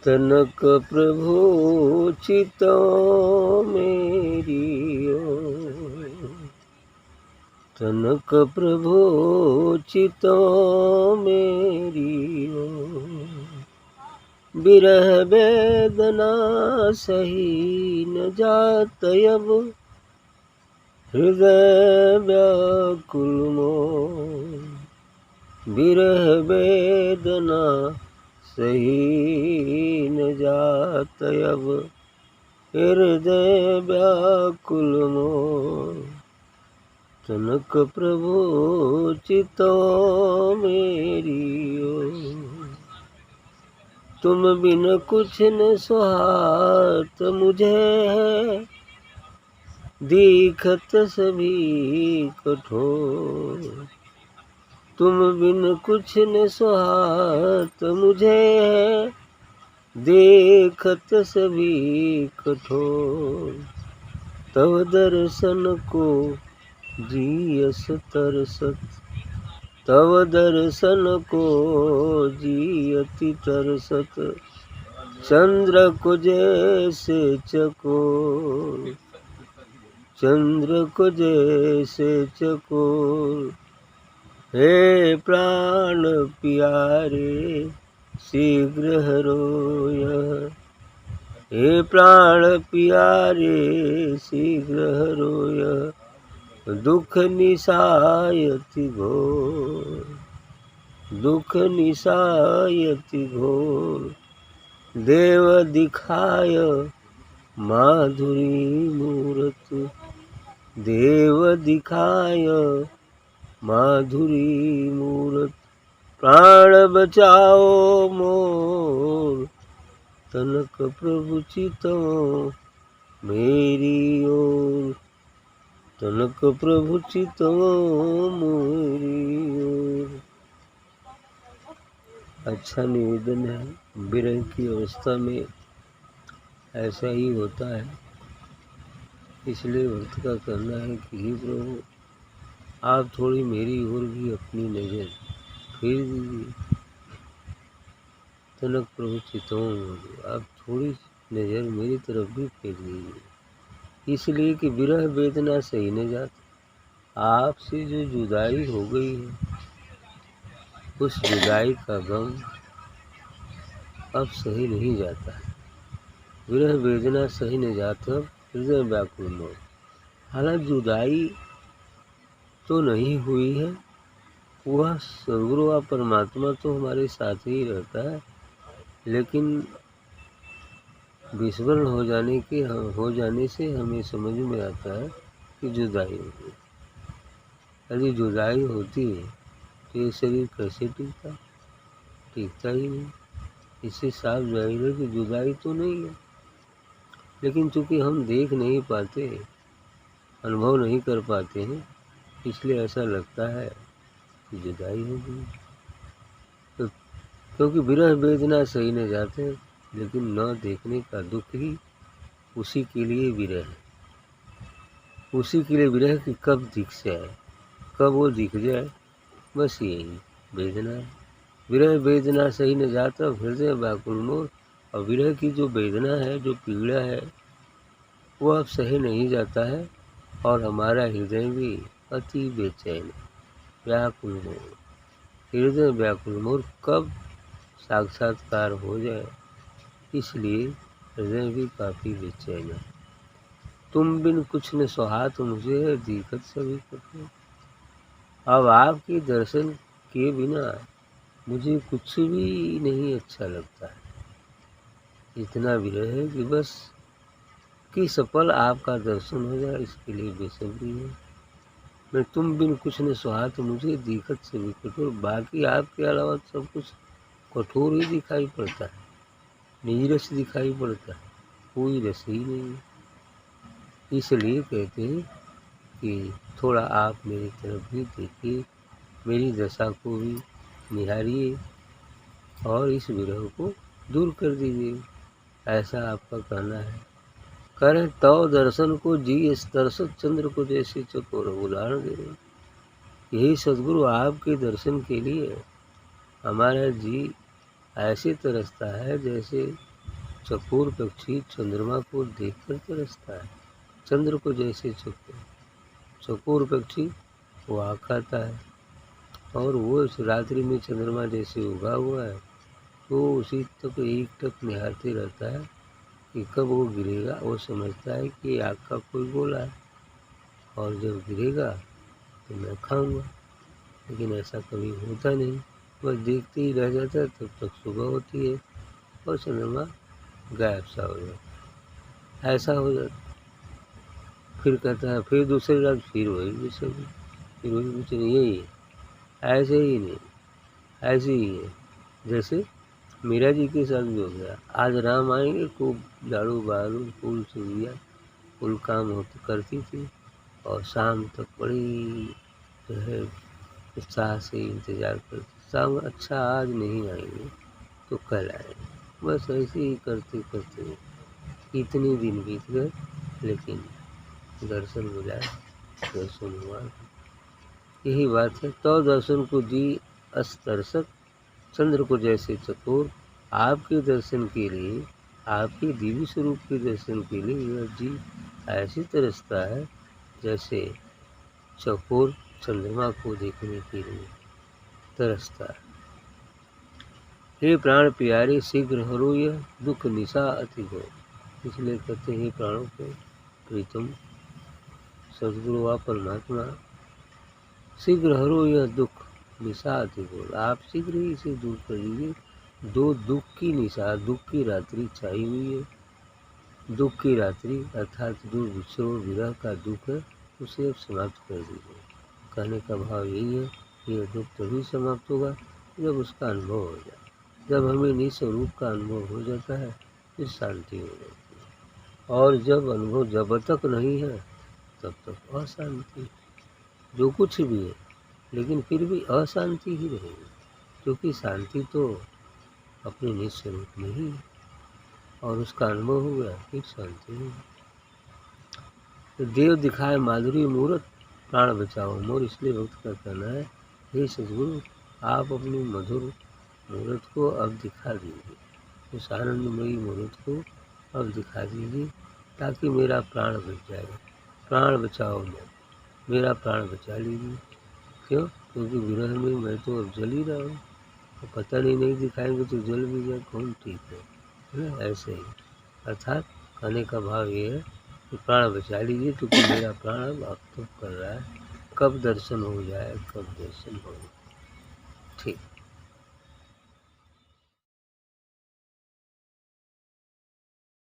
तनक प्रभु चितो मेरियो, तनक प्रभु चितो मेरियो, बिरह वेदना सही न जात अब, हृदय व्याकुल मोर। बिरह वेदना सही न जात अब, हृदय व्याकुल मोर। तनक प्रभु चितो मेरियो, तुम बिन कुछ न सुहात मुझे है, दीखत सभी कठोर। तुम बिन कुछ न सुहात मुझे है, देखत सभी कठोर। तव दर्शन को जियस तरसत, तव दर्शन को जियति तरसत, चंद्र को जैसे चकोर, चंद्र को जैसे चकोर। हे प्राण प्यारे शीघ्र हरोय, हे प्राण प्यारे शीघ्र हरोय, दुख निसायति घोर, दुख निसायति घोर। देव दिखाय माधुरी मूरत, देव दिखाय माधुरी मूरत। प्राण बचाओ मोर, तनक प्रभु चितो मेरी ओर, तनक प्रभु चितो मेरी ओर। अच्छा निवेदन है। विरह की अवस्था में ऐसा ही होता है, इसलिए भक्त का कहना है कि हे प्रभु, आप थोड़ी मेरी ओर भी अपनी नज़र फेर दीजिए। तनक प्रभु चितो मेरी, आप थोड़ी नज़र मेरी तरफ भी फेर दीजिए। इसलिए कि विरह वेदना सही न जाती। आपसे जो जुदाई हो गई है, उस जुदाई का गम अब सही नहीं जाता है। विरह वेदना सही न जाता, हृदय व्याकुल मोर। हालांकि जुदाई तो नहीं हुई है, वह सद्गुरु व परमात्मा तो हमारे साथ ही रहता है, लेकिन विस्मरण हो जाने से हमें समझ में आता है कि जुदाई हो गई। यदि जुदाई होती है तो ये शरीर कैसे टिकता? टिकता ही नहीं। इससे साफ जाहिर है कि जुदाई तो नहीं है, लेकिन चूंकि हम देख नहीं पाते, अनुभव नहीं कर पाते हैं, इसलिए ऐसा लगता है कि जुदाई हो गई। तो क्योंकि विरह वेदना सही न जाते, लेकिन न देखने का दुख ही उसी के लिए विरह है। उसी के लिए विरह कि कब दिख जाए, कब वो दिख जाए, बस यही वेदना है। विरह वेदना सही न जाता, हृदय व्याकुल मोर। और विरह की जो वेदना है, जो पीड़ा है, वो अब सही नहीं जाता है, और हमारा हृदय भी अति बेचैन व्याकुल मोर। हृदय व्याकुल मोर कब साक्षात्कार हो जाए, इसलिए हृदय भी काफ़ी बेचैन है। तुम बिन कुछ न सुहात मुझे, दीखत सभी कठोर। अब आपके दर्शन किए बिना मुझे कुछ भी नहीं अच्छा लगता है। इतना विरह है कि बस किस पल आपका दर्शन हो जाए, इसके लिए बेसब्री है। मैं तुम बिन कुछ न सुहात मुझे, दीखत सभी कठोर। बाकी आपके अलावा सब कुछ कठोर ही दिखाई पड़ता है, नीरस दिखाई पड़ता है, कोई रस ही नहीं है। इसलिए कहते हैं कि थोड़ा आप मेरी तरफ भी देखिए, मेरी दशा को भी निहारिए और इस विरह को दूर कर दीजिए, ऐसा आपका कहना है। करें तव दर्शन को जी इस तरसत, चंद्र को जैसे चकोर। उदाहरण दे रहे, यही सद्गुरु आपके दर्शन के लिए हमारा जी ऐसे तरसता है जैसे चकोर पक्षी चंद्रमा को देखकर तरसता है। चंद्र को जैसे चकोर पक्षी वो आँख खाता है और वो इस रात्रि में चंद्रमा जैसे उगा हुआ है तो उसी तक एक टक निहारते रहता है कि कब वो गिरेगा। वो समझता है कि आँख का कोई गोला है और जब गिरेगा तो मैं खाऊंगा, लेकिन ऐसा कभी होता नहीं। बस देखते ही रह जाता है। तब तक सुबह होती है और चंद्रमा गायब सा हो जाता है। ऐसा हो जाता फिर कहता है, फिर दूसरी रात फिर वही विषय, फिर वही विषय। यही है, ऐसे ही नहीं, ऐसे ही है। जैसे मीरा जी के साथ भी हो गया। आज राम आएंगे, खूब झाड़ू बहारू फूल चूड़िया फुल काम होती करती थी और शाम तक बड़ी जो है उत्साह से इंतज़ार करती। शाम, अच्छा आज नहीं आएंगे तो कल आएंगे। बस ऐसे ही करते करते इतने दिन बीत गए, लेकिन दर्शन मिला, दर्शन हुआ। यही बात है। तो दर्शन को दी अस्तरसक, चंद्र को जैसे चकोर। आपके दर्शन के लिए, आपके दिव्य स्वरूप के दर्शन के लिए यह जी ऐसी तरसता है जैसे चकोर चंद्रमा को देखने के लिए तरसता है। हे प्राण प्यारे शीघ्र हरो यह दुख निशा अति घोर। इसलिए कहते हैं प्राणों के प्रीतम सदगुरु व परमात्मा, शीघ्र हरो यह दुख निशा अति घोर। आप शीघ्र ही इसे दूर कर लीजिए। दो दुख की निशा, दुख की रात्रि छाई हुई है। दुख की रात्रि अर्थात जो विछोड़ विरह का दुख है उसे अब समाप्त कर दीजिए। कहने का भाव यही है, यह दुख तभी समाप्त होगा जब उसका अनुभव हो जाए। जब हमें निस्वरूप का अनुभव हो जाता है फिर शांति हो जाती है। और जब अनुभव जब तक नहीं है तब तक अशांति, जो कुछ भी है, लेकिन फिर भी अशांति ही रहेगी, क्योंकि शांति तो अपने निस्वरूप में ही है और उसका अनुभव हो गया फिर शांति नहीं। तो देव दिखाए माधुरी मूरत, प्राण बचाओ मोर। इसलिए भक्त का कहना है, हे सद्गुरु आप अपनी मधुर मूरत को अब दिखा दीजिए, उस आनंदमयी मूरत को अब दिखा दीजिए ताकि मेरा प्राण बच जाए। प्राण बचाओ मोर, मेरा प्राण बचा लीजिए। क्यों? क्योंकि विरह में मैं तो अब जल ही रहा हूँ। तो पता नहीं दिखाएंगे तो जल भी जाए, कौन ठीक है ना? ऐसे ही अर्थात कहने का भाव ये है कि प्राण बचा लीजिए, क्योंकि मेरा प्राण अब आप तो कर रहा है। कब दर्शन हो जाए, कब दर्शन हो जाए। ठीक।